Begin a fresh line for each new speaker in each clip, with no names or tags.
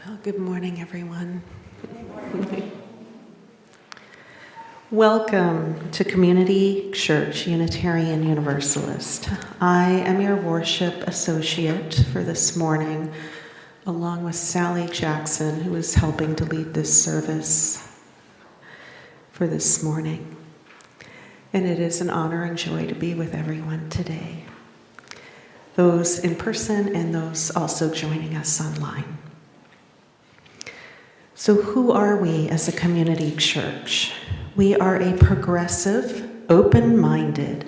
Well, good morning, everyone. Welcome to Community Church Unitarian Universalist. I am your worship associate for this morning, along with Sally Jackson, who is helping to lead this service for this morning. And it is an honor and joy to be with everyone today, those in person and those also joining us online. So who are we as a community church? We are a progressive, open-minded,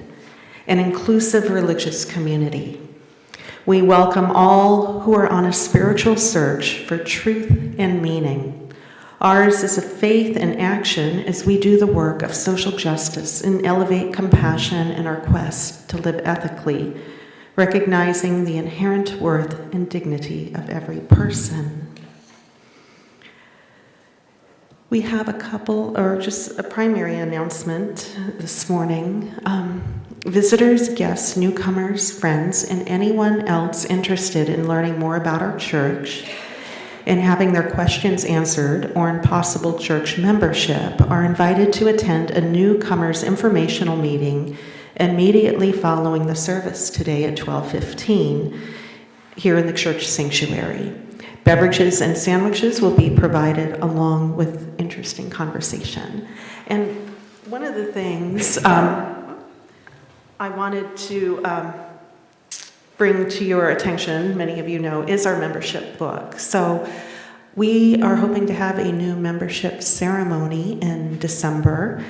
and inclusive religious community. We welcome all who are on a spiritual search for truth and meaning. Ours is a faith in action as we do the work of social justice and elevate compassion in our quest to live ethically, recognizing the inherent worth and dignity of every person. We have just a primary announcement this morning. Visitors, guests, newcomers, friends, and anyone else interested in learning more about our church and having their questions answered or in possible church membership are invited to attend a newcomers informational meeting immediately following the service today at 12:15 here in the church sanctuary. Beverages and sandwiches will be provided along with interesting conversation. And one of the things I wanted to bring to your attention, many of you know, is our membership book. So we are hoping to have a new membership ceremony in December,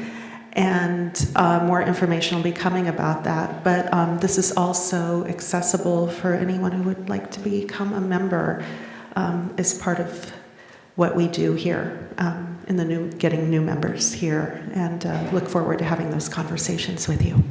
and more information will be coming about that. But this is also accessible for anyone who would like to become a member as part of what we do here in the getting new members here, and look forward to having those conversations with you.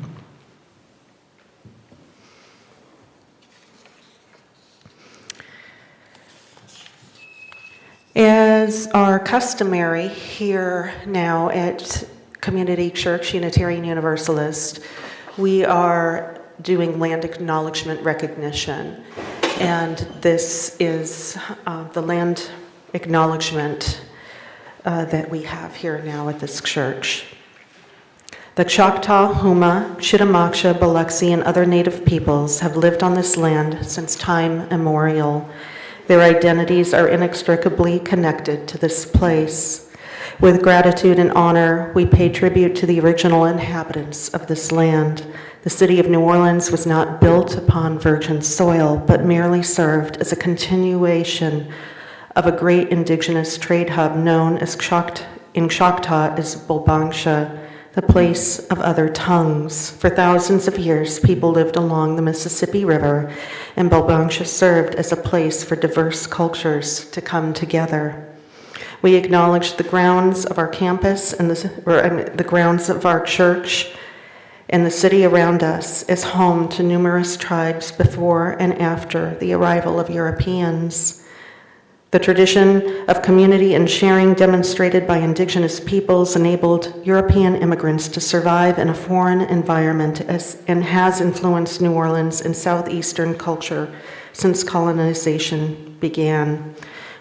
As are customary here now at Community Church Unitarian Universalist, we are doing land acknowledgement recognition. And this is the land acknowledgement that we have here now at this church. The Choctaw, Huma, Chitimacha, Biloxi, and other native peoples have lived on this land since time immemorial. Their identities are inextricably connected to this place. With gratitude and honor, we pay tribute to the original inhabitants of this land. The city of New Orleans was not built upon virgin soil, but merely served as a continuation of a great indigenous trade hub known as in Choctaw as Bulbangsha, the place of other tongues. For thousands of years, people lived along the Mississippi River, and Bulbangsha served as a place for diverse cultures to come together. We acknowledge the grounds of our campus and the grounds of our church and the city around us as home to numerous tribes before and after the arrival of Europeans. The tradition of community and sharing demonstrated by indigenous peoples enabled European immigrants to survive in a foreign environment and has influenced New Orleans and southeastern culture since colonization began.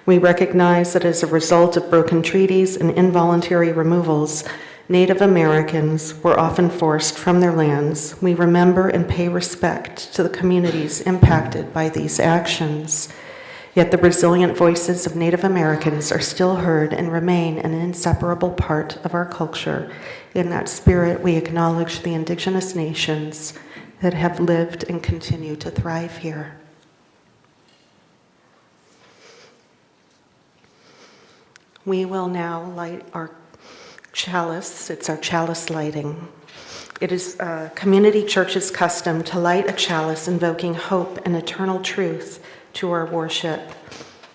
We recognize that as a result of broken treaties and involuntary removals, Native Americans were often forced from their lands. We remember and pay respect to the communities impacted by these actions. Yet the resilient voices of Native Americans are still heard and remain an inseparable part of our culture. In that spirit, we acknowledge the indigenous nations that have lived and continue to thrive here. We will now light our chalice. It's our chalice lighting. It is Community Church's custom to light a chalice invoking hope and eternal truth to our worship.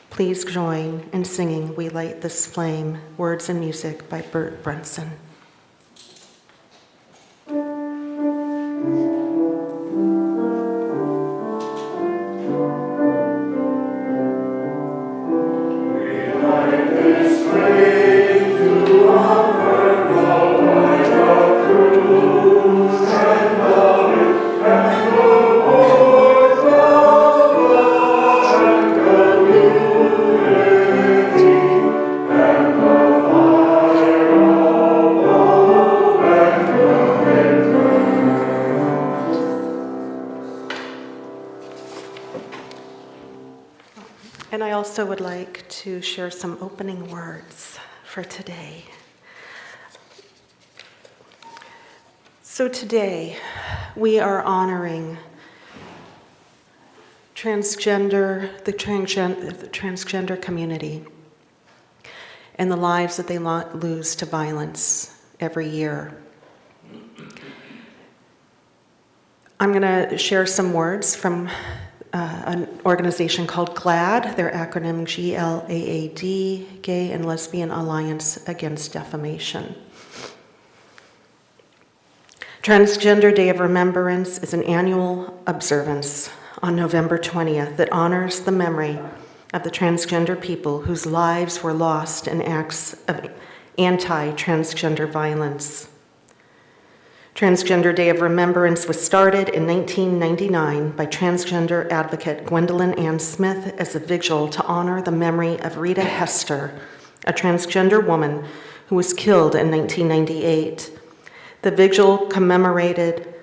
Please join in singing We Light This Flame, words and music by Bert Brunson.
Amen.
And I also would like to share some opening words for today. So today, we are honoring the transgender community and the lives that they lose to violence every year. I'm going to share some words from an organization called GLAAD, their acronym GLAAD, Gay and Lesbian Alliance Against Defamation. Transgender Day of Remembrance is an annual observance on November 20th that honors the memory of the transgender people whose lives were lost in acts of anti-transgender violence. Transgender Day of Remembrance was started in 1999 by transgender advocate Gwendolyn Ann Smith as a vigil to honor the memory of Rita Hester, a transgender woman who was killed in 1998. The vigil commemorated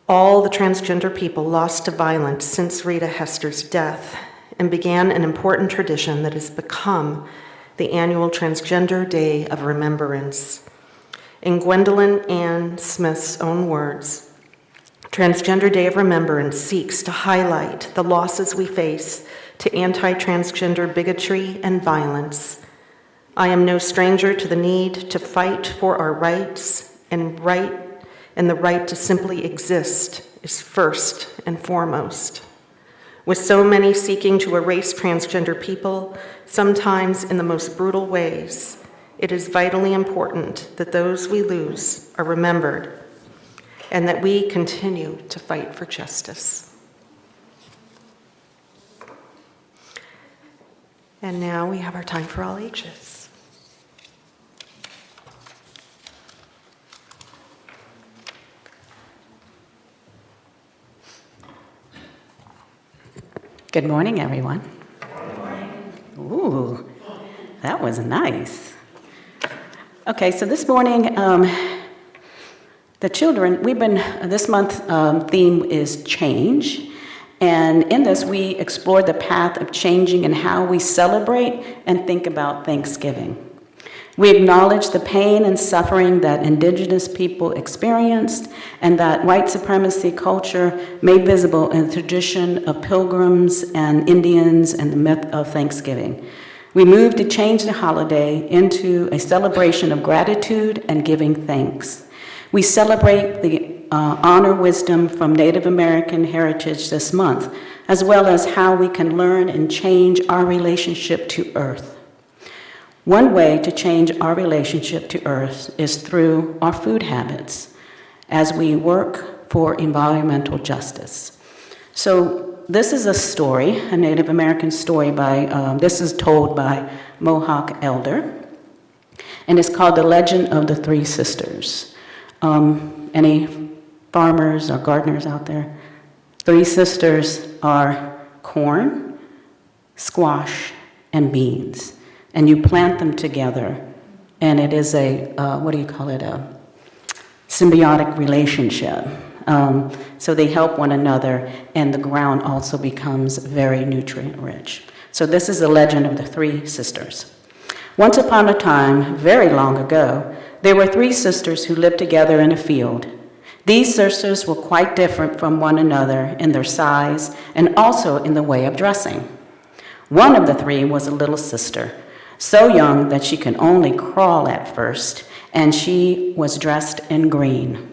all the transgender people lost to violence since Rita Hester's death and began an important tradition that has become the annual Transgender Day of Remembrance. In Gwendolyn Ann Smith's own words, Transgender Day of Remembrance seeks to highlight the losses we face to anti-transgender bigotry and violence. I am no stranger to the need to fight for our rights, and the right to simply exist is first and foremost. With so many seeking to erase transgender people, sometimes in the most brutal ways, it is vitally important that those we lose are remembered and that we continue to fight for justice. And now we have our time for all ages.
Good morning, everyone. Ooh, that was nice. Okay, so this morning, the children, this month theme is change. And in this, we explore the path of changing and how we celebrate and think about Thanksgiving. We acknowledge the pain and suffering that Indigenous people experienced and that white supremacy culture made visible in the tradition of pilgrims and Indians and the myth of Thanksgiving. We move to change the holiday into a celebration of gratitude and giving thanks. We celebrate the honor wisdom from Native American heritage this month, as well as how we can learn and change our relationship to Earth. One way to change our relationship to Earth is through our food habits as we work for environmental justice. So this is a story, a Native American story this is told by Mohawk elder, and it's called The Legend of the Three Sisters. Any farmers or gardeners out there? Three sisters are corn, squash, and beans. And you plant them together, and it is a symbiotic relationship. So they help one another, and the ground also becomes very nutrient-rich. So this is the legend of the three sisters. Once upon a time, very long ago, there were three sisters who lived together in a field. These sisters were quite different from one another in their size and also in the way of dressing. One of the three was a little sister, so young that she could only crawl at first, and she was dressed in green.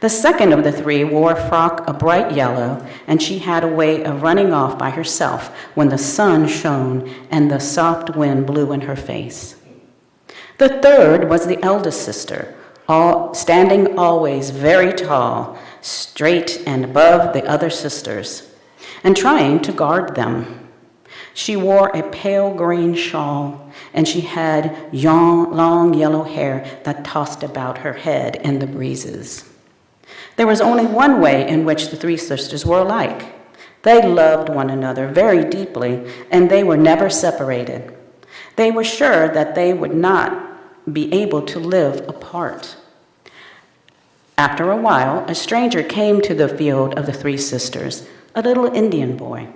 The second of the three wore a frock of bright yellow, and she had a way of running off by herself when the sun shone and the soft wind blew in her face. The third was the eldest sister, standing always very tall, straight and above the other sisters, and trying to guard them. She wore a pale green shawl, and she had long yellow hair that tossed about her head in the breezes. There was only one way in which the three sisters were alike. They loved one another very deeply, and they were never separated. They were sure that they would not be able to live apart. After a while, a stranger came to the field of the three sisters, a little Indian boy.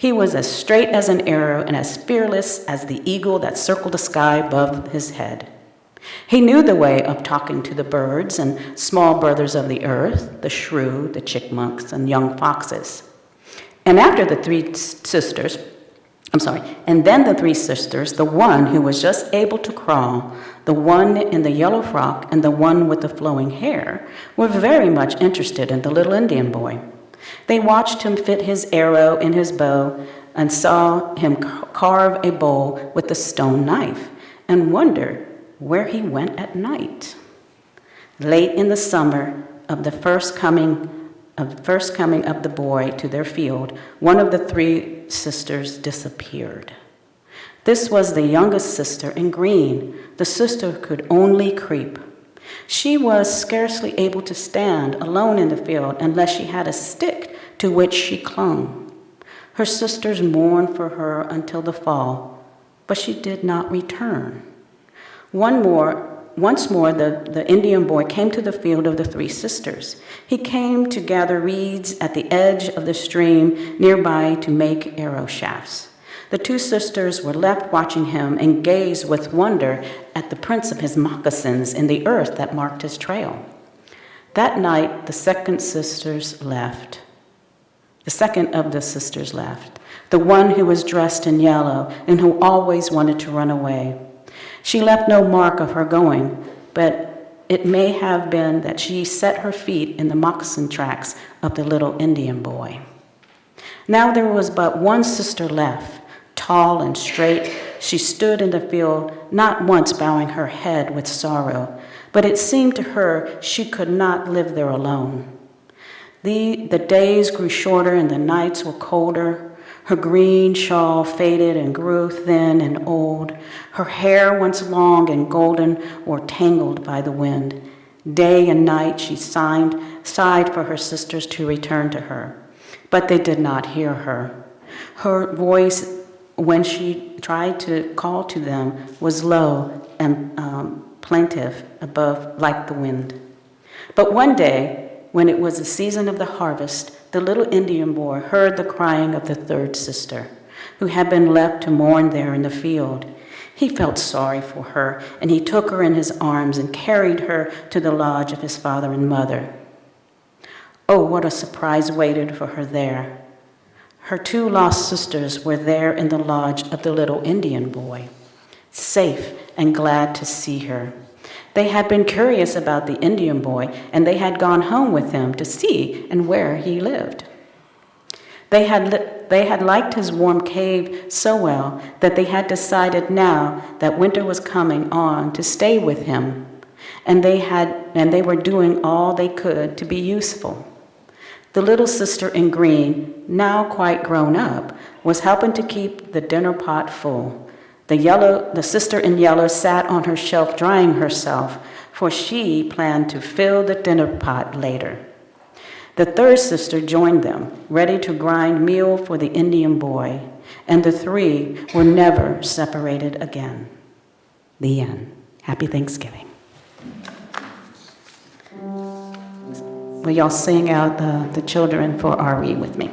He was as straight as an arrow and as fearless as the eagle that circled the sky above his head. He knew the way of talking to the birds and small brothers of the earth, the shrew, the chipmunks, and young foxes. And then the three sisters, the one who was just able to crawl, the one in the yellow frock, and the one with the flowing hair, were very much interested in the little Indian boy. They watched him fit his arrow in his bow and saw him carve a bowl with a stone knife and wondered where he went at night. Late in the summer of the first coming of the boy to their field, one of the three sisters disappeared. This was the youngest sister in green, the sister who could only creep. She was scarcely able to stand alone in the field unless she had a stick to which she clung. Her sisters mourned for her until the fall, but she did not return. Once more, the Indian boy came to the field of the three sisters. He came to gather reeds at the edge of the stream nearby to make arrow shafts. The two sisters were left watching him and gazed with wonder at the prints of his moccasins in the earth that marked his trail. That night, the second of the sisters left, the one who was dressed in yellow and who always wanted to run away. She left no mark of her going, but it may have been that she set her feet in the moccasin tracks of the little Indian boy. Now there was but one sister left. Tall and straight, she stood in the field, not once bowing her head with sorrow, but it seemed to her she could not live there alone. The days grew shorter and the nights were colder. Her green shawl faded and grew thin and old. Her hair, once long and golden, were tangled by the wind. Day and night she sighed for her sisters to return to her, but they did not hear her. Her voice, when she tried to call to them, was low and plaintive like the wind. But one day, when it was the season of the harvest, the little Indian boy heard the crying of the third sister, who had been left to mourn there in the field. He felt sorry for her, and he took her in his arms and carried her to the lodge of his father and mother. Oh, what a surprise waited for her there. Her two lost sisters were there in the lodge of the little Indian boy, safe and glad to see her. They had been curious about the Indian boy, and they had gone home with him to see and where he lived. They had liked his warm cave so well that they had decided now that winter was coming on to stay with him, and they were doing all they could to be useful. The little sister in green, now quite grown up, was helping to keep the dinner pot full. The sister in yellow sat on her shelf drying herself, for she planned to fill the dinner pot later. The third sister joined them, ready to grind meal for the Indian boy, and the three were never separated again. The end. Happy Thanksgiving. Will y'all sing out the children for RE with me?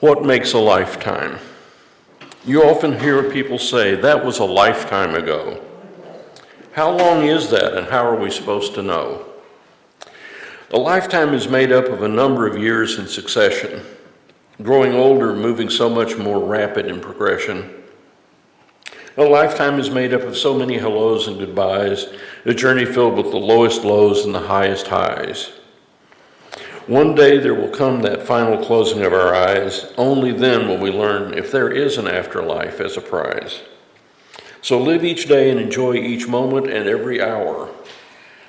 What makes a lifetime? You often hear people say, that was a lifetime ago. How long is that, and how are we supposed to know? A lifetime is made up of a number of years in succession, growing older, moving so much more rapid in progression. A lifetime is made up of so many hellos and goodbyes, a journey filled with the lowest lows and the highest highs. One day there will come that final closing of our eyes. Only then will we learn if there is an afterlife as a prize. So live each day and enjoy each moment and every hour.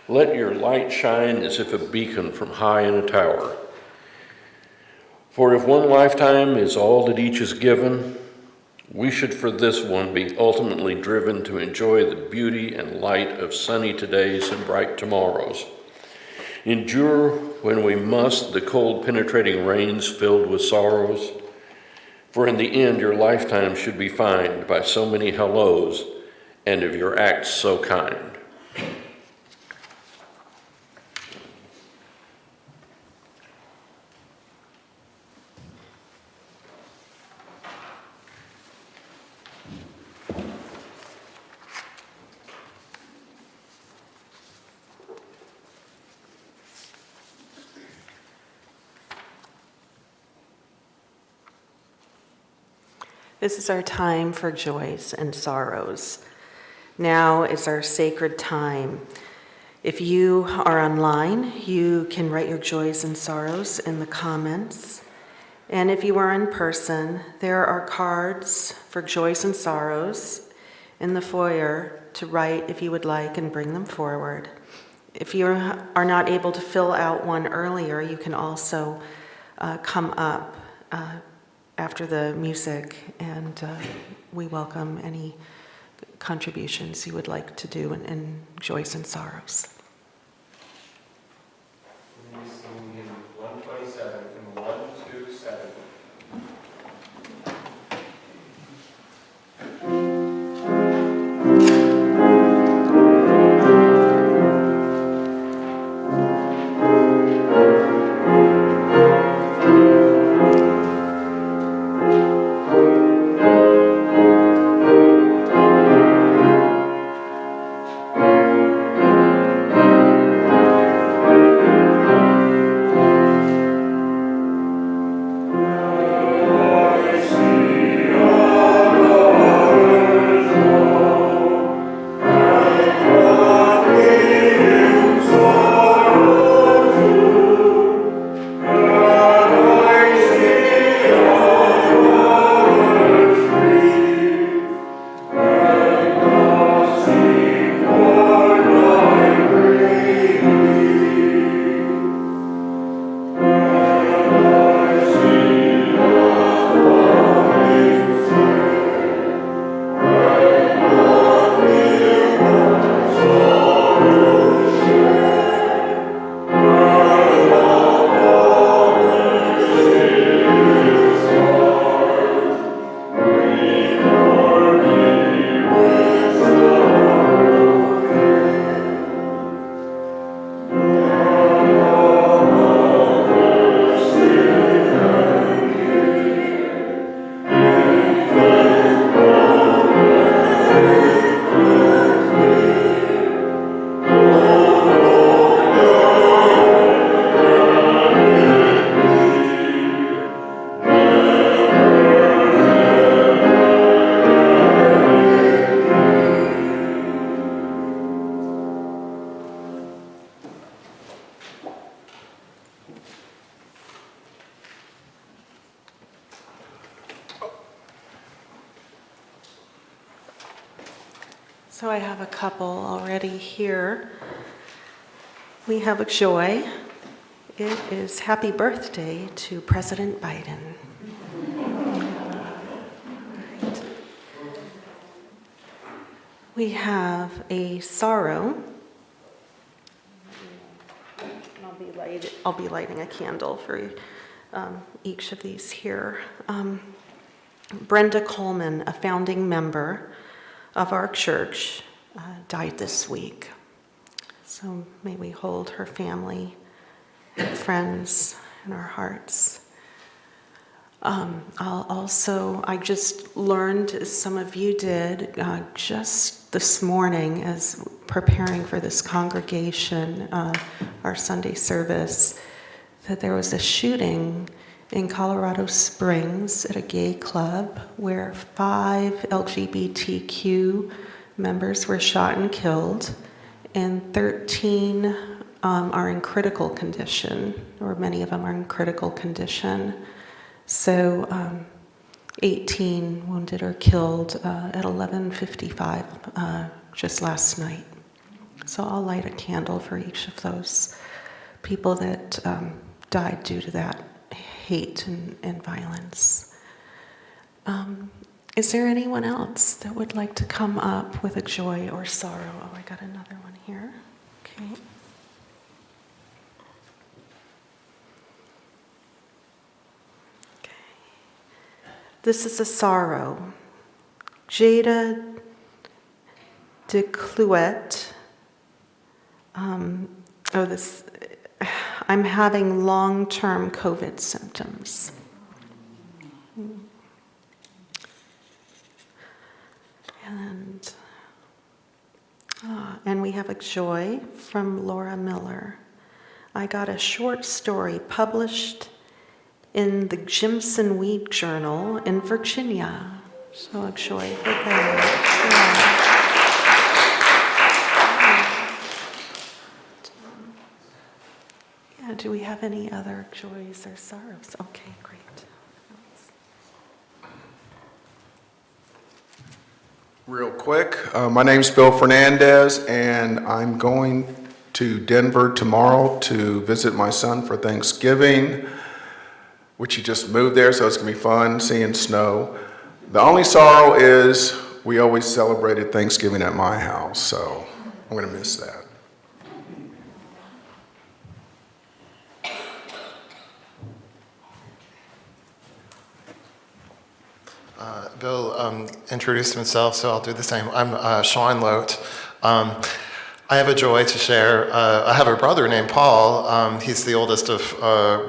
Let your light shine as if a beacon from high in a tower. For if one lifetime is all that each is given, we should for this one be ultimately driven to enjoy the beauty and light of sunny todays and bright tomorrows. Endure when we must the cold penetrating rains filled with sorrows, for in the end your lifetime should be fined by so many hellos and of your acts so kind.
This is our time for joys and sorrows. Now is our sacred time. If you are online, you can write your joys and sorrows in the comments. And if you are in person, there are cards for joys and sorrows in the foyer to write if you would like and bring them forward. If you are not able to fill out one earlier, you can also come up after the music, and we welcome any contributions you would like to do in joys and sorrows.
We sing in 127 and 127.
So I have a couple already here. We have a joy. It is happy birthday to President Biden. We have a sorrow. I'll be lighting a candle for each of these here. Brenda Coleman, a founding member of our church, died this week. So may we hold her family and friends in our hearts. I just learned, as some of you did, just this morning as preparing for this congregation, our Sunday service, that there was a shooting in Colorado Springs at a gay club where 5 LGBTQ members were shot and killed, and 13 are in critical condition, or many of them are in critical condition. So 18 wounded or killed at 11:55 just last night. So I'll light a candle for each of those people that died due to that hate and violence. Is there anyone else that would like to come up with a joy or sorrow? Oh, I got another one here. Okay. This is a sorrow. Jada DeCluet. I'm having long-term COVID symptoms. And we have a joy from Laura Miller. I got a short story published in the Jimson Weed Journal in Virginia. So a joy for that. Yeah, do we have any other joys or sorrows? Okay, great.
Real quick, my name's Bill Fernandez, and I'm going to Denver tomorrow to visit my son for Thanksgiving, which he just moved there, so it's gonna be fun seeing snow. The only sorrow is we always celebrated Thanksgiving at my house, so I'm gonna miss that.
Bill introduced himself, so I'll do the same. I'm Sean Lote. I have a joy to share. I have a brother named Paul. He's the oldest of,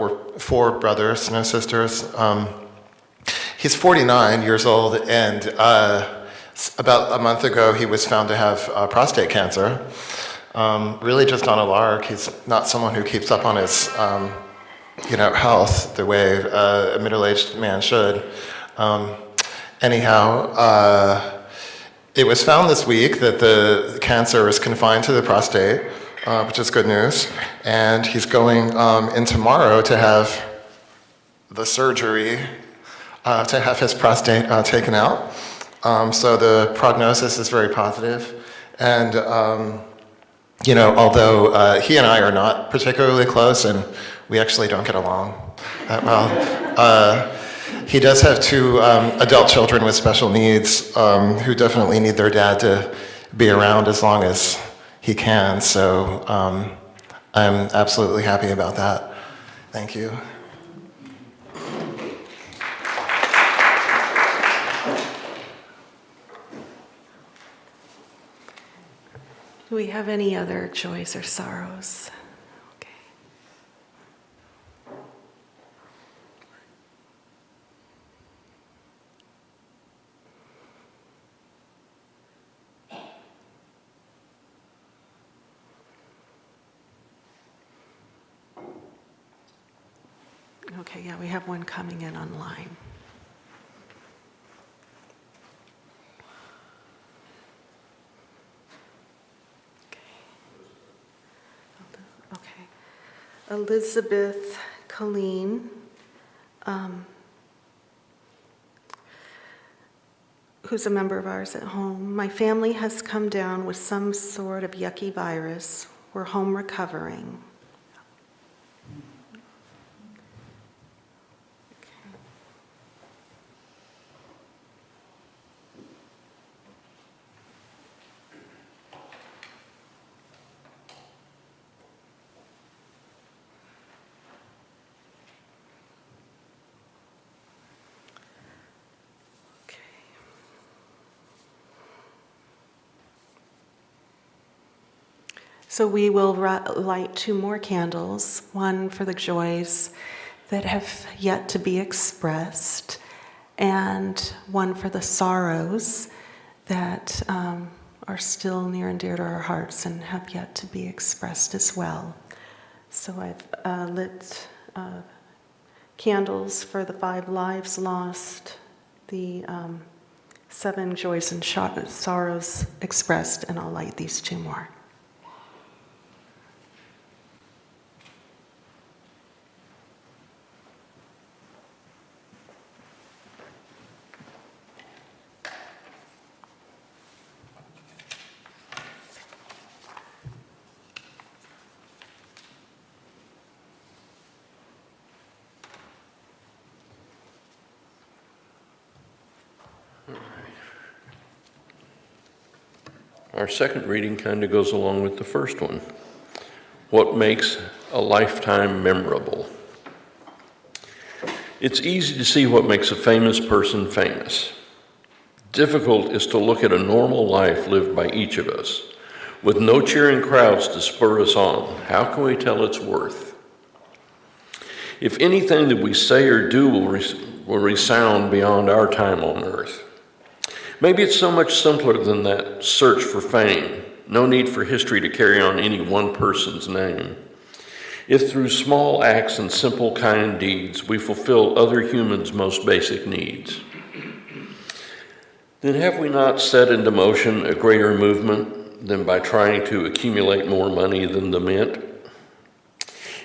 we're 4 brothers, no sisters. He's 49 years old, and about a month ago, he was found to have prostate cancer. Really just on a lark. He's not someone who keeps up on his, health the way a middle-aged man should. Anyhow, it was found this week that the cancer is confined to the prostate, which is good news. And he's going in tomorrow to have the surgery to have his prostate taken out. So the prognosis is very positive. And, although he and I are not particularly close, and we actually don't get along that well, he does have 2 adult children with special needs who definitely need their dad to be around as long as he can. So I'm absolutely happy about that. Thank you.
Do we have any other joys or sorrows? Okay, yeah, we have one coming in online. Okay. Elizabeth Colleen, who's a member of ours at home. My family has come down with some sort of yucky virus. We're home recovering. So we will light 2 more candles, one for the joys that have yet to be expressed, and one for the sorrows that are still near and dear to our hearts and have yet to be expressed as well. So I've lit candles for the 5 lives lost, the 7 joys and sorrows expressed, and I'll light these 2 more.
Our second reading kind of goes along with the first one. What makes a lifetime memorable? It's easy to see what makes a famous person famous. Difficult is to look at a normal life lived by each of us, with no cheering crowds to spur us on. How can we tell its worth? If anything that we say or do will resound beyond our time on earth. Maybe it's so much simpler than that search for fame. No need for history to carry on any one person's name. If through small acts and simple kind deeds we fulfill other humans' most basic needs, then have we not set into motion a greater movement than by trying to accumulate more money than the mint?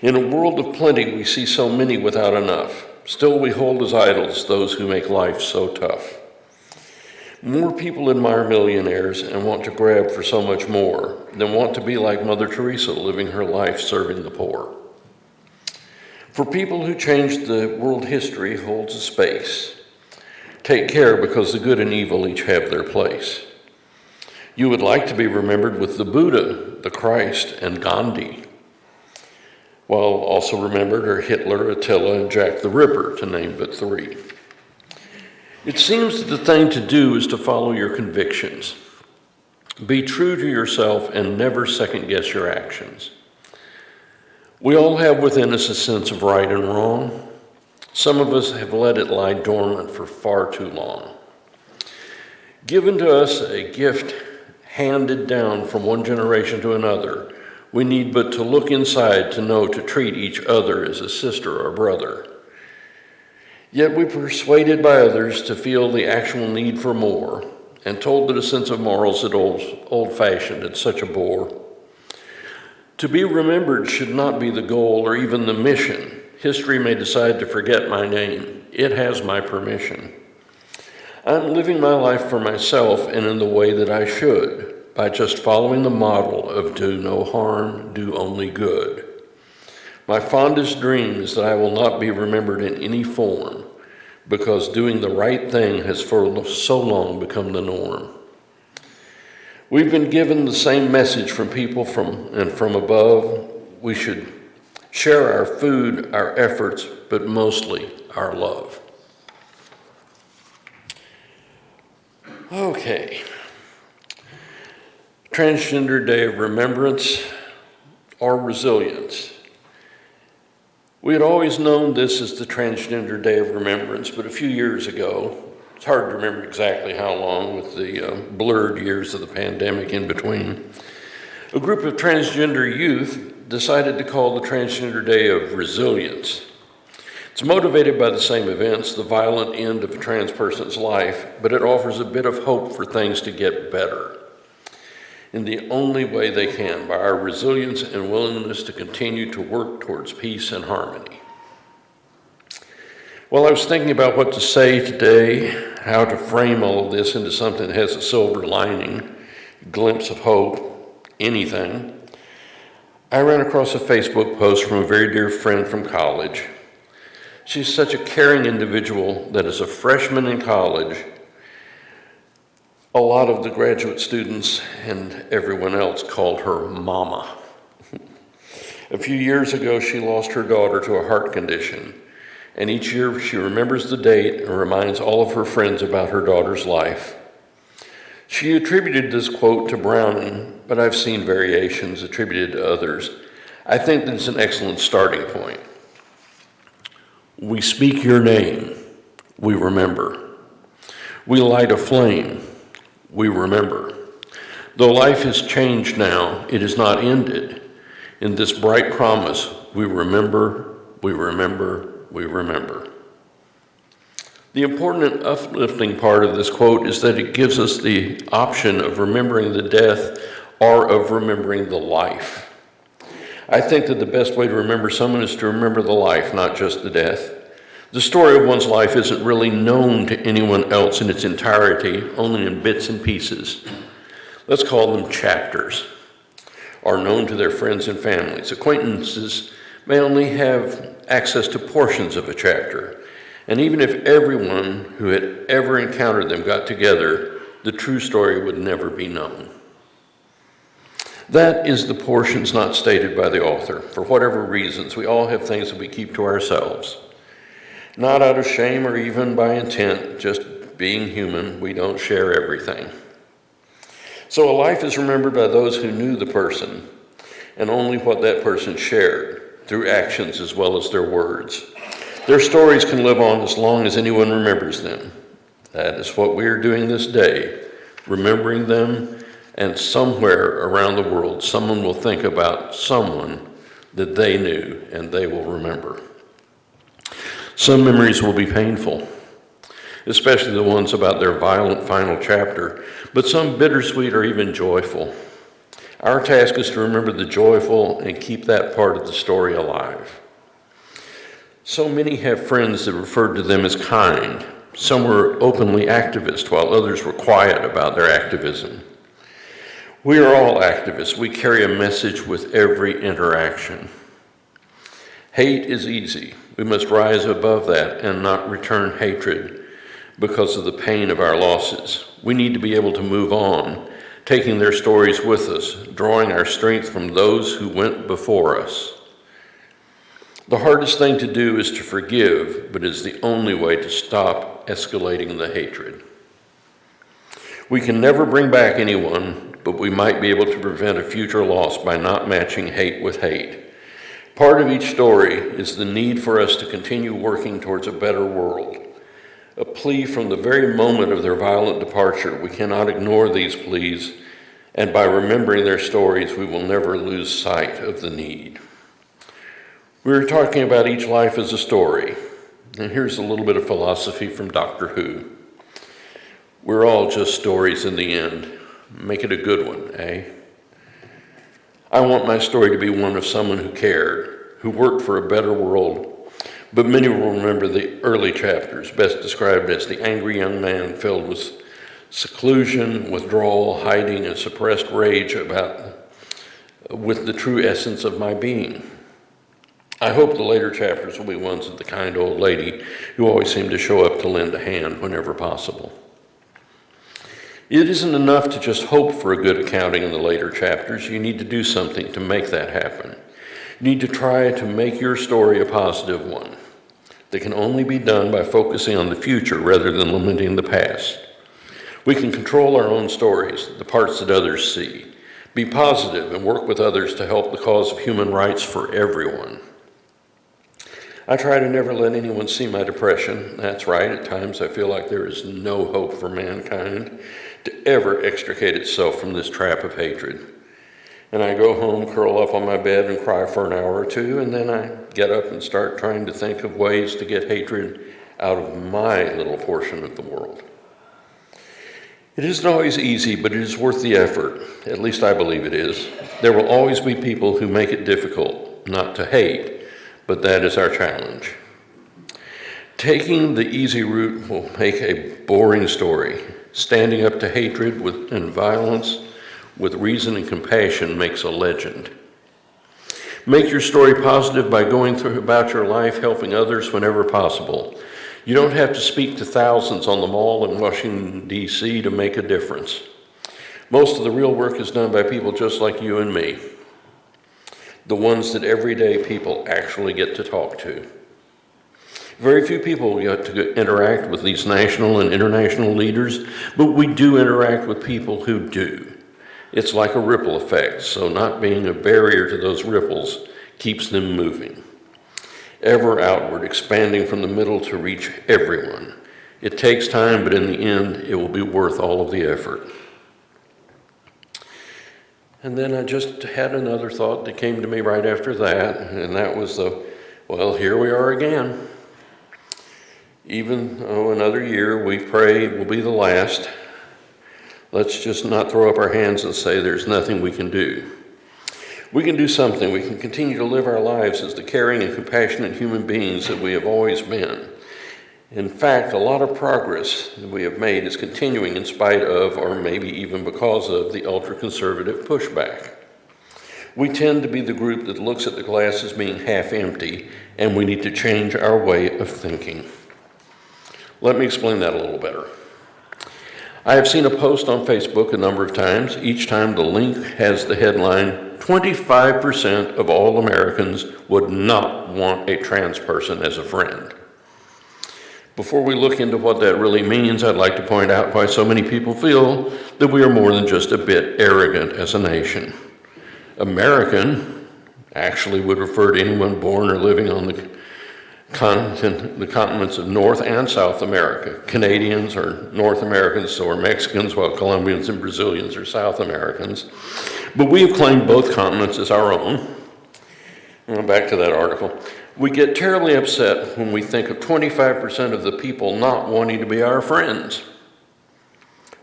In a world of plenty, we see so many without enough. Still we hold as idols those who make life so tough. More people admire millionaires and want to grab for so much more than want to be like Mother Teresa, living her life serving the poor. For people who changed the world, history holds a space. Take care, because the good and evil each have their place. You would like to be remembered with the Buddha, the Christ, and Gandhi, while also remembered are Hitler, Attila, and Jack the Ripper, to name but three. It seems that the thing to do is to follow your convictions. Be true to yourself and never second-guess your actions. We all have within us a sense of right and wrong. Some of us have let it lie dormant for far too long. Given to us a gift handed down from one generation to another, we need but to look inside to know to treat each other as a sister or brother. Yet we're persuaded by others to feel the actual need for more, and told that a sense of morals is old-fashioned and such a bore. To be remembered should not be the goal or even the mission. History may decide to forget my name. It has my permission. I'm living my life for myself and in the way that I should, by just following the model of do no harm, do only good. My fondest dream is that I will not be remembered in any form, because doing the right thing has for so long become the norm. We've been given the same message from people from above. We should share our food, our efforts, but mostly our love. Okay. Transgender Day of Remembrance or Resilience. We had always known this as the Transgender Day of Remembrance, but a few years ago, it's hard to remember exactly how long with the blurred years of the pandemic in between, a group of transgender youth decided to call the Transgender Day of Resilience. It's motivated by the same events, the violent end of a trans person's life, but it offers a bit of hope for things to get better in the only way they can, by our resilience and willingness to continue to work towards peace and harmony. Well, I was thinking about what to say today, how to frame all of this into something that has a silver lining, a glimpse of hope, anything. I ran across a Facebook post from a very dear friend from college. She's such a caring individual that as a freshman in college, a lot of the graduate students and everyone else called her Mama. A few years ago, she lost her daughter to a heart condition, and each year she remembers the date and reminds all of her friends about her daughter's life. She attributed this quote to Browning, but I've seen variations attributed to others. I think that it's an excellent starting point. We speak your name, we remember. We light a flame, we remember. Though life has changed now, it is not ended. In this bright promise, we remember, we remember, we remember. The important and uplifting part of this quote is that it gives us the option of remembering the death or of remembering the life. I think that the best way to remember someone is to remember the life, not just the death. The story of one's life isn't really known to anyone else in its entirety, only in bits and pieces. Let's call them chapters, are known to their friends and families. Acquaintances may only have access to portions of a chapter, And even if everyone who had ever encountered them got together, the true story would never be known. That is the portions not stated by the author. For whatever reasons, we all have things that we keep to ourselves. Not out of shame or even by intent, just being human, we don't share everything. So a life is remembered by those who knew the person, and only what that person shared, through actions as well as their words. Their stories can live on as long as anyone remembers them. That is what we are doing this day, remembering them, and somewhere around the world, someone will think about someone that they knew and they will remember. Some memories will be painful, especially the ones about their violent final chapter, but some bittersweet or even joyful. Our task is to remember the joyful and keep that part of the story alive. So many have friends that referred to them as kind. Some were openly activist, while others were quiet about their activism. We are all activists. We carry a message with every interaction. Hate is easy. We must rise above that and not return hatred because of the pain of our losses. We need to be able to move on, taking their stories with us, drawing our strength from those who went before us. The hardest thing to do is to forgive, but it's the only way to stop escalating the hatred. We can never bring back anyone, but we might be able to prevent a future loss by not matching hate with hate. Part of each story is the need for us to continue working towards a better world. A plea from the very moment of their violent departure. We cannot ignore these pleas, and by remembering their stories, we will never lose sight of the need. We're talking about each life as a story, and here's a little bit of philosophy from Doctor Who. We're all just stories in the end. Make it a good one, eh? I want my story to be one of someone who cared, who worked for a better world, but many will remember the early chapters, best described as the angry young man filled with seclusion, withdrawal, hiding, and suppressed rage with the true essence of my being. I hope the later chapters will be ones of the kind old lady who always seemed to show up to lend a hand whenever possible. It isn't enough to just hope for a good accounting in the later chapters. You need to do something to make that happen. You need to try to make your story a positive one. That can only be done by focusing on the future rather than lamenting the past. We can control our own stories, the parts that others see. Be positive and work with others to help the cause of human rights for everyone. I try to never let anyone see my depression. That's right, at times I feel like there is no hope for mankind to ever extricate itself from this trap of hatred. And I go home, curl up on my bed and cry for an hour or two, and then I get up and start trying to think of ways to get hatred out of my little portion of the world. It isn't always easy, but it is worth the effort. At least I believe it is. There will always be people who make it difficult not to hate, but that is our challenge. Taking the easy route will make a boring story. Standing up to hatred and violence with reason and compassion makes a legend. Make your story positive by going about your life helping others whenever possible. You don't have to speak to thousands on the mall in Washington, D.C. to make a difference. Most of the real work is done by people just like you and me. The ones that everyday people actually get to talk to. Very few people get to interact with these national and international leaders, but we do interact with people who do. It's like a ripple effect, so not being a barrier to those ripples keeps them moving. Ever outward, expanding from the middle to reach everyone. It takes time, but in the end, it will be worth all of the effort. And then I just had another thought that came to me right after that, and that was well, here we are again. Even though another year we pray will be the last, let's just not throw up our hands and say there's nothing we can do. We can do something. We can continue to live our lives as the caring and compassionate human beings that we have always been. In fact, a lot of progress that we have made is continuing in spite of, or maybe even because of, the ultra-conservative pushback. We tend to be the group that looks at the glass as being half empty, and we need to change our way of thinking. Let me explain that a little better. I have seen a post on Facebook a number of times. Each time the link has the headline, 25% of all Americans would not want a trans person as a friend. Before we look into what that really means, I'd like to point out why so many people feel that we are more than just a bit arrogant as a nation. American actually would refer to anyone born or living on the continents of North and South America. Canadians are North Americans, so are Mexicans, while Colombians and Brazilians are South Americans. But we have claimed both continents as our own. Back to that article. We get terribly upset when we think of 25% of the people not wanting to be our friends.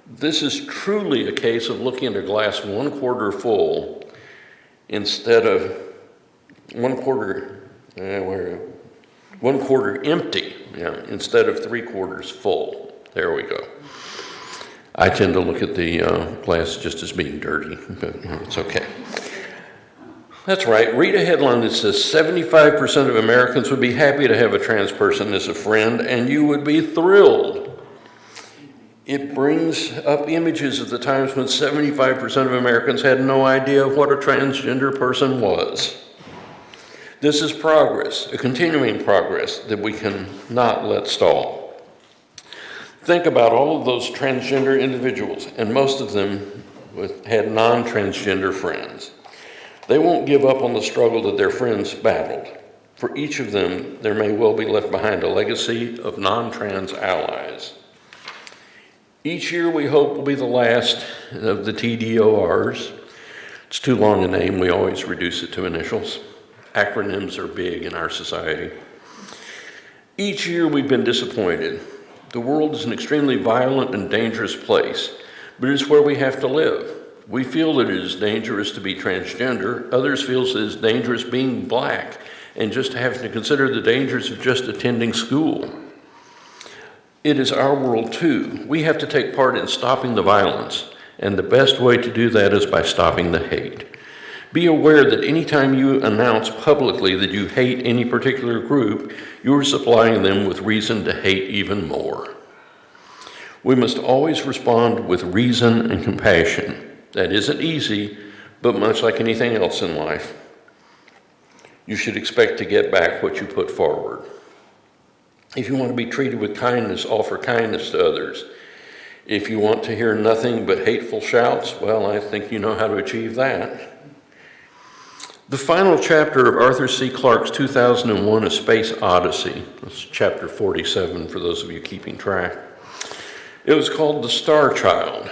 This is truly a case of looking at a glass 1/4 full instead of 1/4 empty, instead of 3/4 full. There we go. I tend to look at the glass just as being dirty, but it's okay. That's right. Read a headline that says 75% of Americans would be happy to have a trans person as a friend, and you would be thrilled. It brings up images of the times when 75% of Americans had no idea what a transgender person was. This is progress, a continuing progress that we can not let stall. Think about all of those transgender individuals, and most of them had non-transgender friends. They won't give up on the struggle that their friends battled. For each of them, there may well be left behind a legacy of non-trans allies. Each year we hope will be the last of the TDORs. It's too long a name, we always reduce it to initials. Acronyms are big in our society. Each year we've been disappointed. The world is an extremely violent and dangerous place, but it's where we have to live. We feel that it is dangerous to be transgender. Others feel it is dangerous being black and just having to consider the dangers of just attending school. It is our world too. We have to take part in stopping the violence, and the best way to do that is by stopping the hate. Be aware that anytime you announce publicly that you hate any particular group, you are supplying them with reason to hate even more. We must always respond with reason and compassion. That isn't easy, but much like anything else in life, you should expect to get back what you put forward. If you want to be treated with kindness, offer kindness to others. If you want to hear nothing but hateful shouts, well, I think you know how to achieve that. The final chapter of Arthur C. Clarke's 2001 A Space Odyssey, that's chapter 47 for those of you keeping track. It was called The Star Child.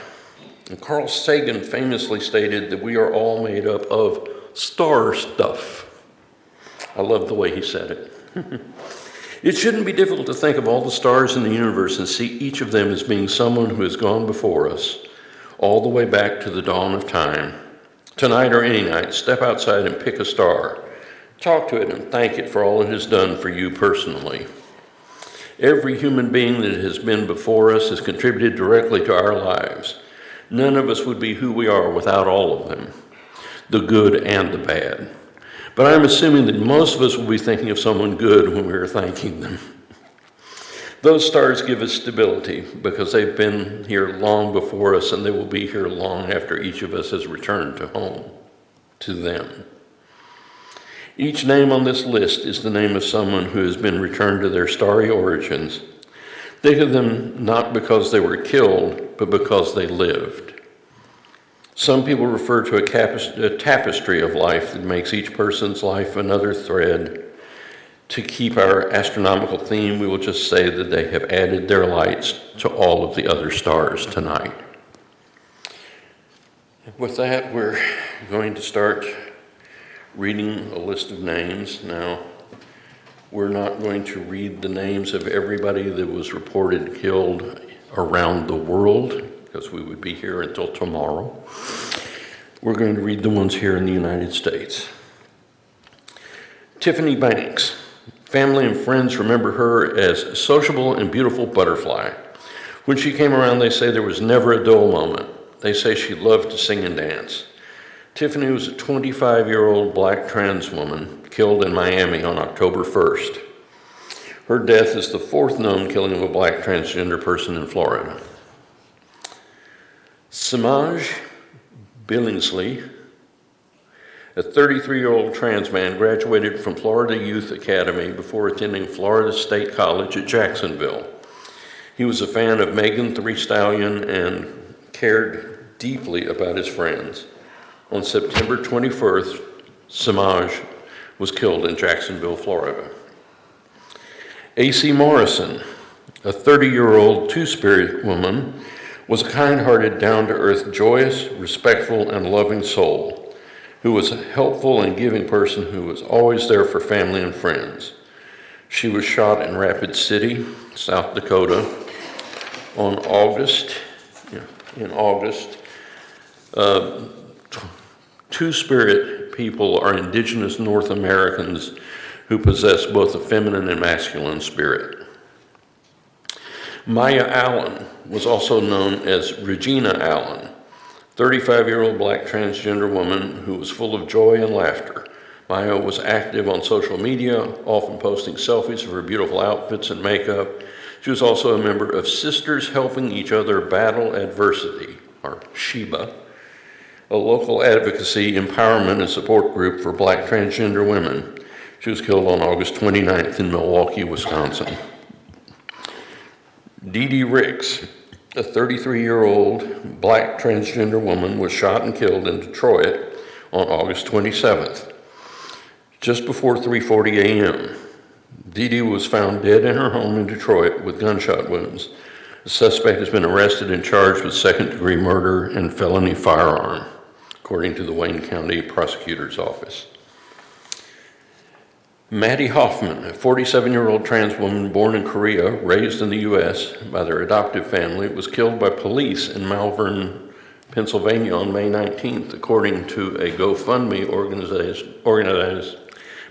And Carl Sagan famously stated that we are all made up of star stuff. I love the way he said it. It shouldn't be difficult to think of all the stars in the universe and see each of them as being someone who has gone before us, all the way back to the dawn of time. Tonight or any night, step outside and pick a star. Talk to it and thank it for all it has done for you personally. Every human being that has been before us has contributed directly to our lives. None of us would be who we are without all of them, the good and the bad. But I'm assuming that most of us will be thinking of someone good when we are thanking them. Those stars give us stability because they've been here long before us, and they will be here long after each of us has returned to home, to them. Each name on this list is the name of someone who has been returned to their starry origins. Think of them not because they were killed, but because they lived. Some people refer to a tapestry of life that makes each person's life another thread. To keep our astronomical theme, we will just say that they have added their lights to all of the other stars tonight. With that, we're going to start reading a list of names. Now, we're not going to read the names of everybody that was reported killed around the world, because we would be here until tomorrow. We're going to read the ones here in the United States. Tiffany Banks. Family and friends remember her as a sociable and beautiful butterfly. When she came around, they say there was never a dull moment. They say she loved to sing and dance. Tiffany was a 25-year-old black trans woman killed in Miami on October 1st. Her death is the fourth known killing of a black transgender person in Florida. Samaj Billingsley, a 33-year-old trans man, graduated from Florida Youth Academy before attending Florida State College at Jacksonville. He was a fan of Megan Thee Stallion and cared deeply about his friends. On September 21st, Samaj was killed in Jacksonville, Florida. A.C. Morrison, a 30-year-old Two-Spirit woman, was a kind-hearted, down-to-earth, joyous, respectful, and loving soul who was a helpful and giving person who was always there for family and friends. She was shot in Rapid City, South Dakota, in August. Two-Spirit people are indigenous North Americans who possess both a feminine and masculine spirit. Maya Allen was also known as Regina Allen, 35-year-old black transgender woman who was full of joy and laughter. Maya was active on social media, often posting selfies of her beautiful outfits and makeup. She was also a member of Sisters Helping Each Other Battle Adversity, or SHEBA, a local advocacy, empowerment, and support group for black transgender women. She was killed on August 29th in Milwaukee, Wisconsin. Dee Dee Ricks, a 33-year-old black transgender woman, was shot and killed in Detroit on August 27th, just before 3:40 a.m. Dee Dee was found dead in her home in Detroit with gunshot wounds. The suspect has been arrested and charged with second-degree murder and felony firearm, according to the Wayne County Prosecutor's Office. Maddie Hoffman, a 47-year-old trans woman born in Korea, raised in the U.S. by their adoptive family, was killed by police in Malvern, Pennsylvania on May 19th, according to a GoFundMe organized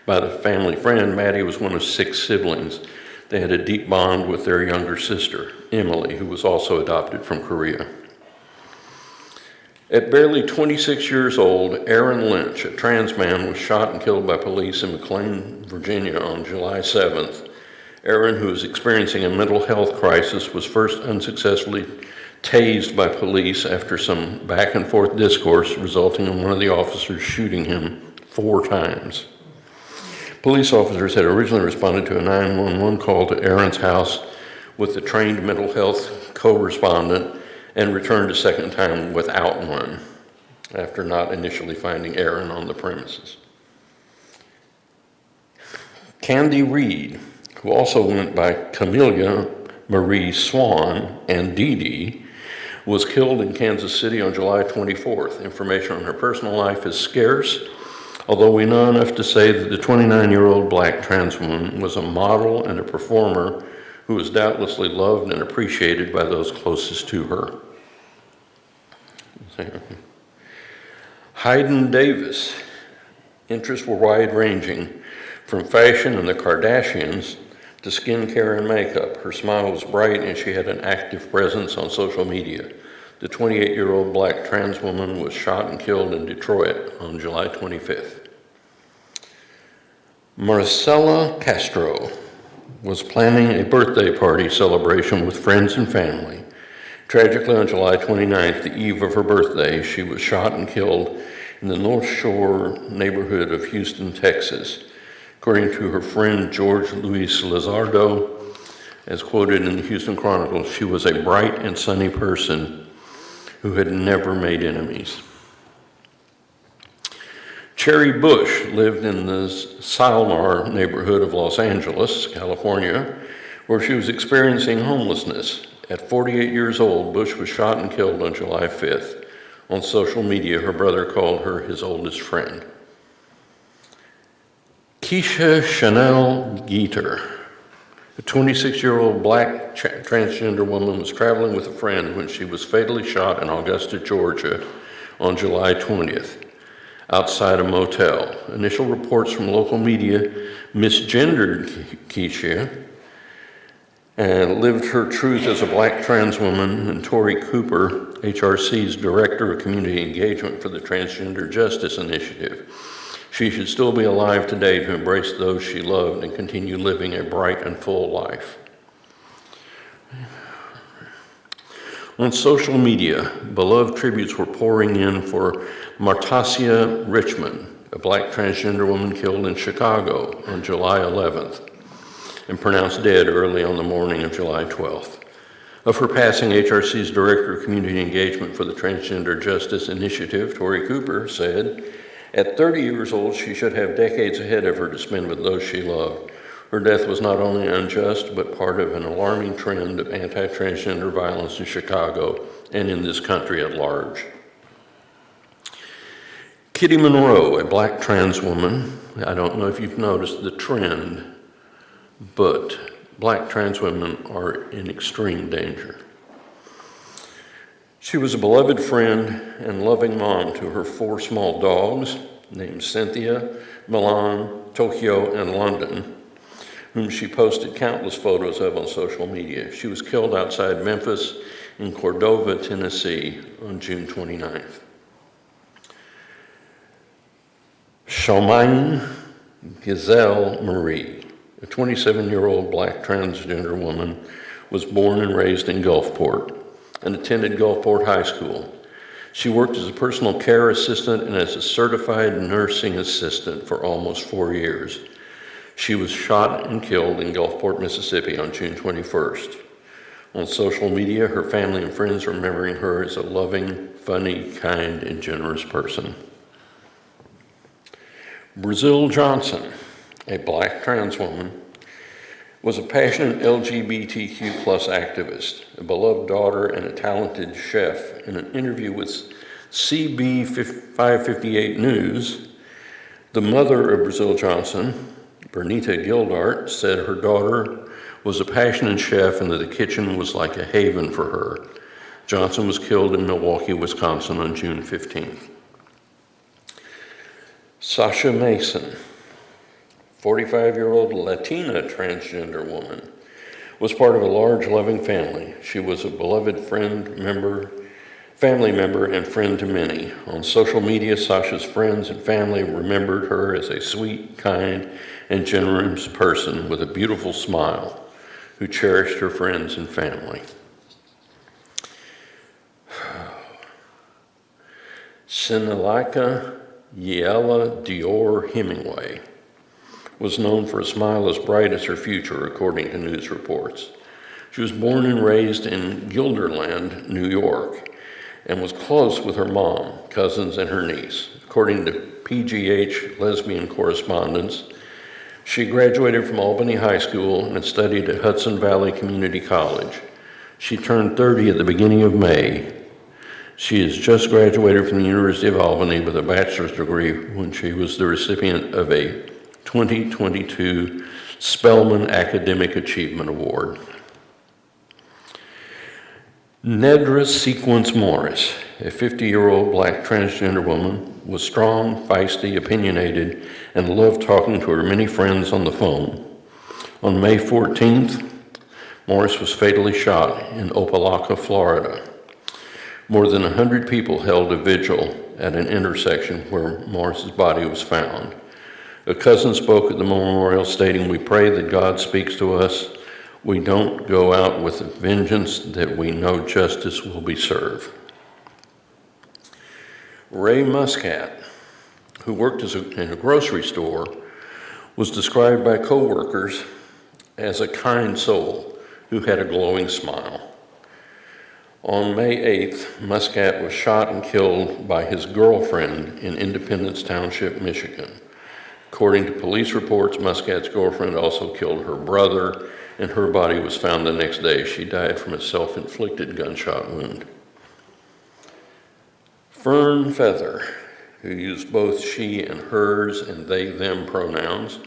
by the family friend. Maddie was one of 6 siblings. They had a deep bond with their younger sister, Emily, who was also adopted from Korea. At barely 26 years old, Aaron Lynch, a trans man, was shot and killed by police in McLean, Virginia on July 7th. Aaron, who was experiencing a mental health crisis, was first unsuccessfully tased by police after some back and forth discourse, resulting in one of the officers shooting him 4 times. Police officers had originally responded to a 911 call to Aaron's house with the trained mental health co-respondent and returned a second time without one, after not initially finding Aaron on the premises. Candy Reed, who also went by Camelia Marie Swan and Dee Dee, was killed in Kansas City on July 24th. Information on her personal life is scarce, although we know enough to say that the 29-year-old black trans woman was a model and a performer who was doubtlessly loved and appreciated by those closest to her. Hayden Davis. Interests were wide-ranging, from fashion and the Kardashians to skincare and makeup. Her smile was bright and she had an active presence on social media. The 28-year-old black trans woman was shot and killed in Detroit on July 25th. Marcela Castro was planning a birthday party celebration with friends and family. Tragically, on July 29th, the eve of her birthday, she was shot and killed in the North Shore neighborhood of Houston, Texas. According to her friend George Luis Lizardo, as quoted in the Houston Chronicle, she was a bright and sunny person who had never made enemies. Cherry Bush lived in the Salmar neighborhood of Los Angeles, California, where she was experiencing homelessness. At 48 years old, Bush was shot and killed on July 5th. On social media, her brother called her his oldest friend. Keisha Chanel Geeter, a 26-year-old black transgender woman, was traveling with a friend when she was fatally shot in Augusta, Georgia on July 20th outside a motel. Initial reports from local media misgendered Keisha and lived her truth as a black trans woman, and Tori Cooper, HRC's Director of Community Engagement for the Transgender Justice Initiative. She She should still be alive today to embrace those she loved and continue living a bright and full life. On social media, beloved tributes were pouring in for Martasia Richmond, a black transgender woman killed in Chicago on July 11th and pronounced dead early on the morning of July 12th. Of her passing, HRC's Director of Community Engagement for the Transgender Justice Initiative, Tori Cooper, said, "At 30 years old, she should have decades ahead of her to spend with those she loved. Her death was not only unjust, but part of an alarming trend of anti-transgender violence in Chicago and in this country at large." Kitty Monroe, a black trans woman, I don't know if you've noticed the trend, but black trans women are in extreme danger. She was a beloved friend and loving mom to her 4 small dogs named Cynthia, Milan, Tokyo, and London, whom she posted countless photos of on social media. She was killed outside Memphis in Cordova, Tennessee on June 29th. Charmaine Gazelle Marie, a 27-year-old black transgender woman, was born and raised in Gulfport and attended Gulfport High School. She worked as a personal care assistant and as a certified nursing assistant for almost 4 years. She was shot and killed in Gulfport, Mississippi on June 21st. On social media, her family and friends are remembering her as a loving, funny, kind, and generous person. Brazil Johnson, a black trans woman, was a passionate LGBTQ+ activist, a beloved daughter, and a talented chef. In an interview with CB 558 News, the mother of Brazil Johnson, Bernita Gildart, said her daughter was a passionate chef and that the kitchen was like a haven for her. Johnson was killed in Milwaukee, Wisconsin on June 15th. Sasha Mason, 45-year-old Latina transgender woman, was part of a large, loving family. She was a beloved family member, and friend to many. On social media, Sasha's friends and family remembered her as a sweet, kind, and generous person with a beautiful smile who cherished her friends and family. Sinalika Yella Dior Hemingway was known for a smile as bright as her future, according to news reports. She was born and raised in Guilderland, New York, and was close with her mom, cousins, and her niece. According to PGH Lesbian Correspondence, she graduated from Albany High School and studied at Hudson Valley Community College. She turned 30 at the beginning of May. She has just graduated from the University of Albany with a bachelor's degree when she was the recipient of a 2022 Spelman Academic Achievement Award. Nedra Sequence Morris, a 50-year-old black transgender woman, was strong, feisty, opinionated, and loved talking to her many friends on the phone. On May 14th, Morris was fatally shot in Opelika, Florida. More than 100 people held a vigil at an intersection where Morris's body was found. A cousin spoke at the memorial stating, "We pray that God speaks to us. We don't go out with a vengeance, that we know justice will be served." Ray Muscat, who worked in a grocery store, was described by co-workers as a kind soul who had a glowing smile. On May 8th, Muscat was shot and killed by his girlfriend in Independence Township, Michigan. According to police reports, Muscat's girlfriend also killed her brother, and her body was found the next day. She died from a self-inflicted gunshot wound. Fern Feather, who used both she and hers and they/them pronouns,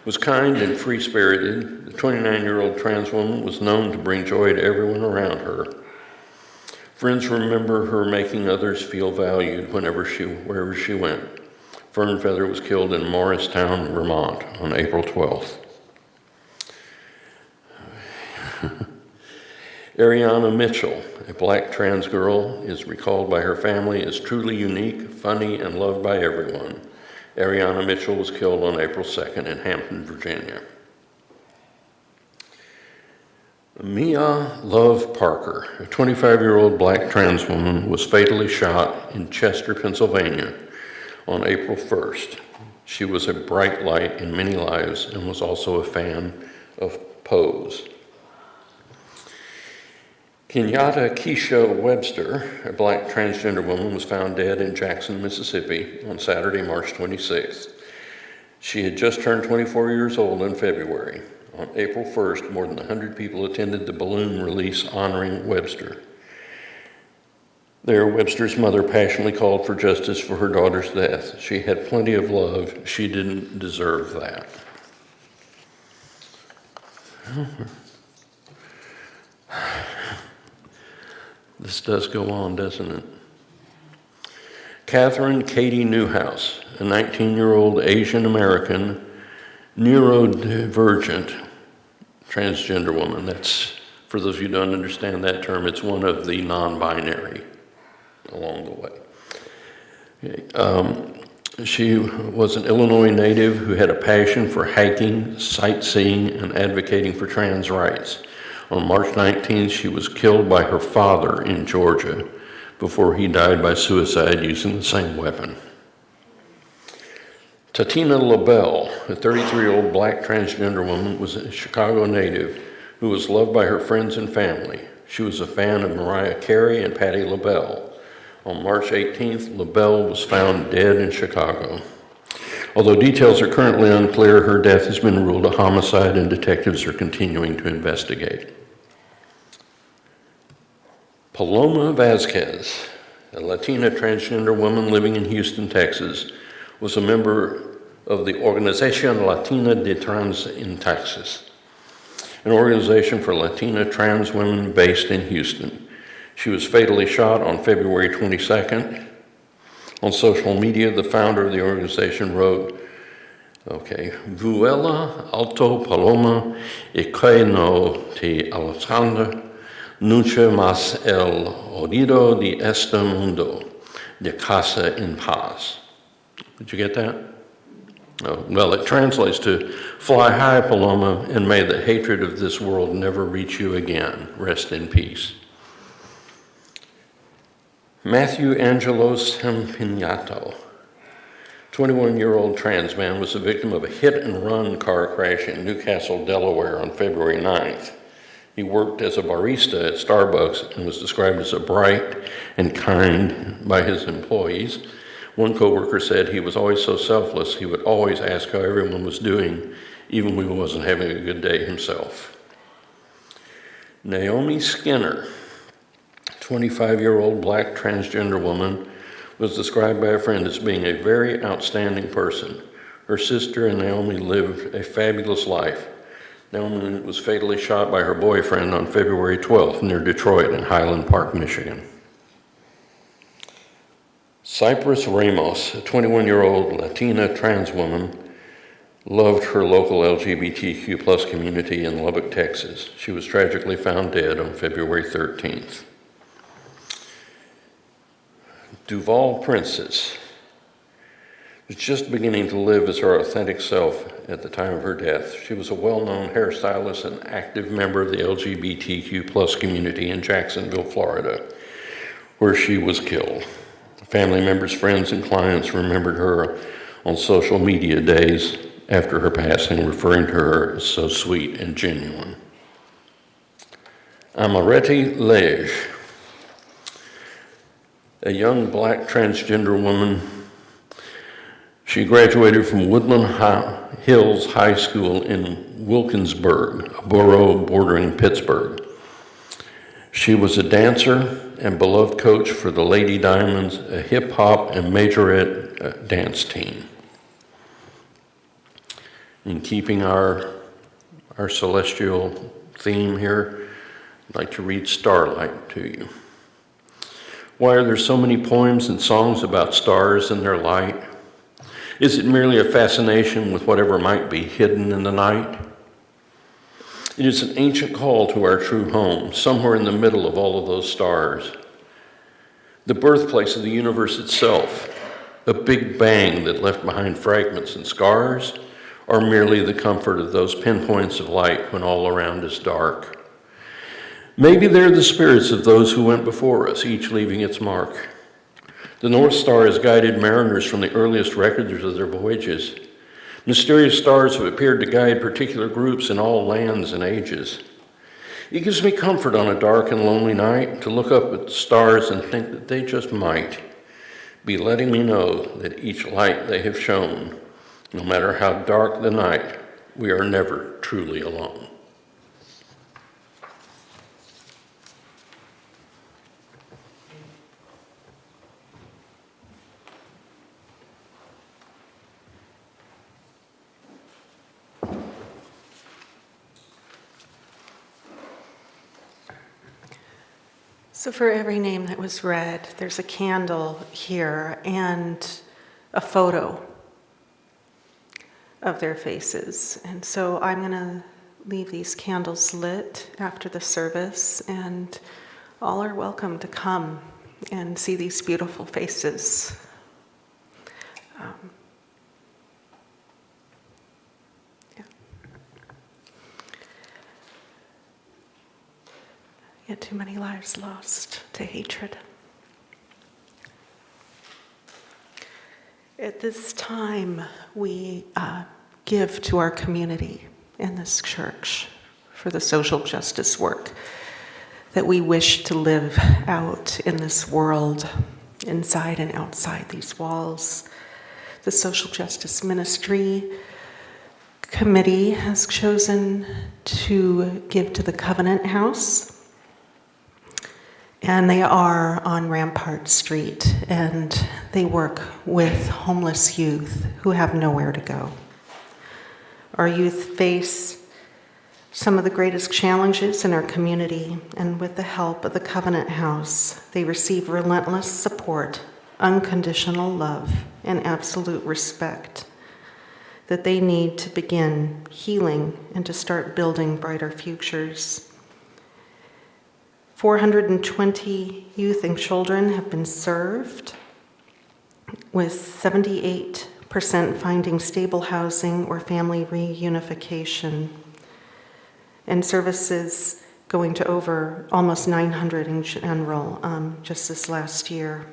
was kind and free-spirited. The 29-year-old trans woman was known to bring joy to everyone around her. Friends remember her making others feel valued wherever she went. Fern Feather was killed in Morristown, Vermont on April 12th. Ariana Mitchell, a black trans girl, is recalled by her family as truly unique, funny, and loved by everyone. Ariana Mitchell was killed on April 2nd in Hampton, Virginia. Mia Love Parker, a 25-year-old black trans woman, was fatally shot in Chester, Pennsylvania on April 1st. She was a bright light in many lives and was also a fan of Pose. Kenyatta Keisha Webster, a black transgender woman, was found dead in Jackson, Mississippi on Saturday, March 26th. She had just turned 24 years old in February. On April 1st, more than 100 people attended the balloon release honoring Webster. There, Webster's mother passionately called for justice for her daughter's death. She had plenty of love. She didn't deserve that. This does go on, doesn't it? Catherine Katie Newhouse, a 19-year-old Asian American neurodivergent transgender woman. That's, for those of you who don't understand that term, it's one of the non-binary along the way. She was an Illinois native who had a passion for hiking, sightseeing, and advocating for trans rights. On March 19th, she was killed by her father in Georgia before he died by suicide using the same weapon. Tatina LaBelle, a 33-year-old black transgender woman, was a Chicago native who was loved by her friends and family. She was a fan of Mariah Carey and Patti LaBelle. On March 18th, LaBelle was found dead in Chicago. Although details are currently unclear, her death has been ruled a homicide and detectives are continuing to investigate. Paloma Vasquez, a Latina transgender woman living in Houston, Texas, was a member of the Organización Latina de Trans in Texas, an organization for Latina trans women based in Houston. She was fatally shot on February 22nd. On social media, the founder of the organization wrote, Vuela alto Paloma y que no te alcanza nunca más el oído de este mundo, de casa en paz. Did you get that? Oh, well, it translates to, fly high, Paloma, and may the hatred of this world never reach you again. Rest in peace. Matthew Angelo Sampignato, 21-year-old trans man, was the victim of a hit-and-run car crash in Newcastle, Delaware on February 9th. He worked as a barista at Starbucks and was described as a bright and kind by his employees. One coworker said he was always so selfless, he would always ask how everyone was doing, even when he wasn't having a good day himself. Naomi Skinner, 25-year-old black transgender woman, was described by a friend as being a very outstanding person. Her sister and Naomi lived a fabulous life. Naomi was fatally shot by her boyfriend on February 12th near Detroit in Highland Park, Michigan. Cypress Ramos, a 21-year-old Latina trans woman, loved her local LGBTQ+ community in Lubbock, Texas. She was tragically found dead on February 13th. Duval Princess was just beginning to live as her authentic self at the time of her death. She was a well-known hairstylist and active member of the LGBTQ+ community in Jacksonville, Florida, where she was killed. Family members, friends, and clients remembered her on social media days after her passing, referring to her as so sweet and genuine. Amareti Lege, a young black transgender woman. She graduated from Woodland Hills High School in Wilkinsburg, a borough bordering Pittsburgh. She was a dancer and beloved coach for the Lady Diamonds, a hip-hop and majorette dance team. In keeping our celestial theme here, I'd like to read Starlight to you. Why are there so many poems and songs about stars and their light? Is it merely a fascination with whatever might be hidden in the night? It is an ancient call to our true home, somewhere in the middle of all of those stars, the birthplace of the universe itself. a big bang that left behind fragments and scars, or merely the comfort of those pinpoints of light when all around is dark? Maybe they're the spirits of those who went before us, each leaving its mark. The North Star has guided mariners from the earliest records of their voyages. Mysterious stars have appeared to guide particular groups in all lands and ages. It gives me comfort on a dark and lonely night to look up at the stars and think that they just might be letting me know that each light they have shown, no matter how dark the night, we are never truly alone.
So for every name that was read, there's a candle here and a photo of their faces. And so I'm going to leave these candles lit after the service, and all are welcome to come and see these beautiful faces. Yet too many lives lost to hatred. At this time, we give to our community in this church for the social justice work that we wish to live out in this world, inside and outside these walls. The Social Justice Ministry Committee has chosen to give to the Covenant House. And they are on Rampart Street, and they work with homeless youth who have nowhere to go. Our youth face some of the greatest challenges in our community, and with the help of the Covenant House, they receive relentless support, unconditional love, and absolute respect that they need to begin healing and to start building brighter futures. 420 youth and children have been served, with 78% finding stable housing or family reunification, and services going to over almost 900 in general just this last year.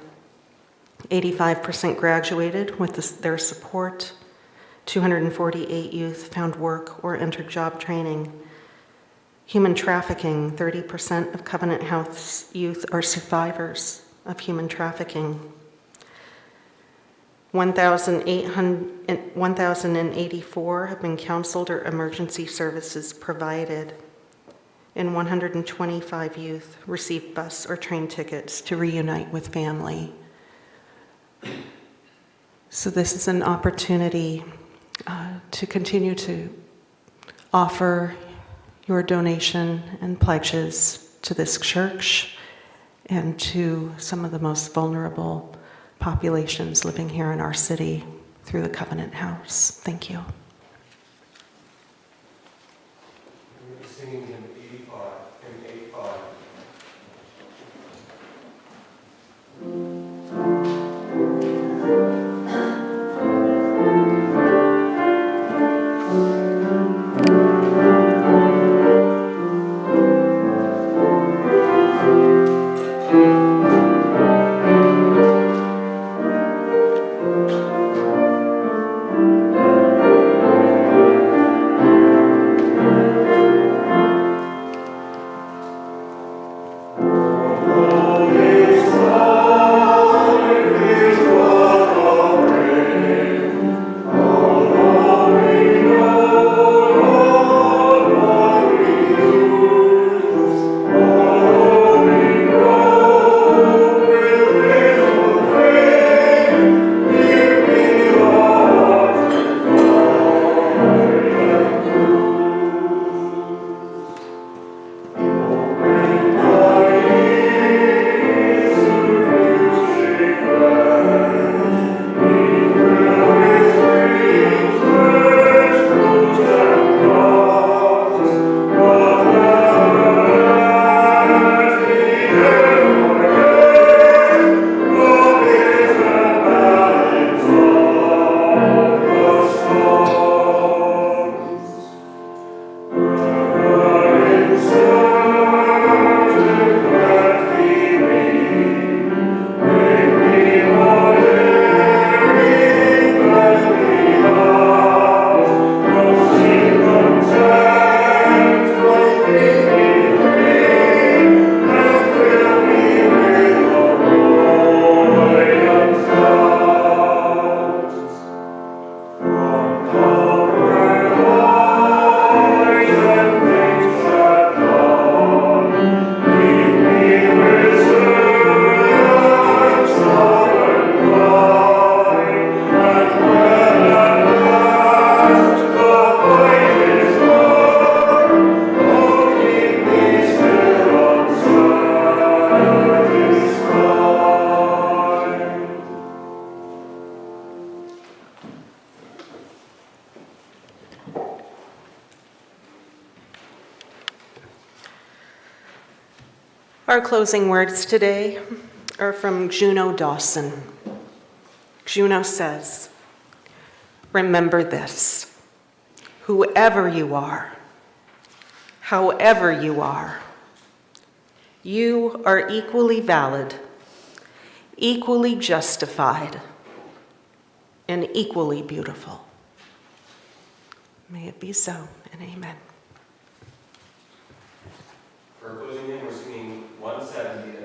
85% graduated with their support. 248 youth found work or entered job training. Human trafficking, 30% of Covenant House youth are survivors of human trafficking. 1,084 have been counseled or emergency services provided, and 125 youth received bus or train tickets to reunite with family. So this is an opportunity to continue to offer your donation and pledges to this church and to some of the most vulnerable populations living here in our city through the Covenant House. Thank you.
We're singing hymn 85, hymn 85.
Our closing words today are from Juno Dawson. Juno says, "Remember this, whoever you are, however you are equally valid, equally justified, and equally beautiful." May it be so, and amen.
For closing in, we're singing 170.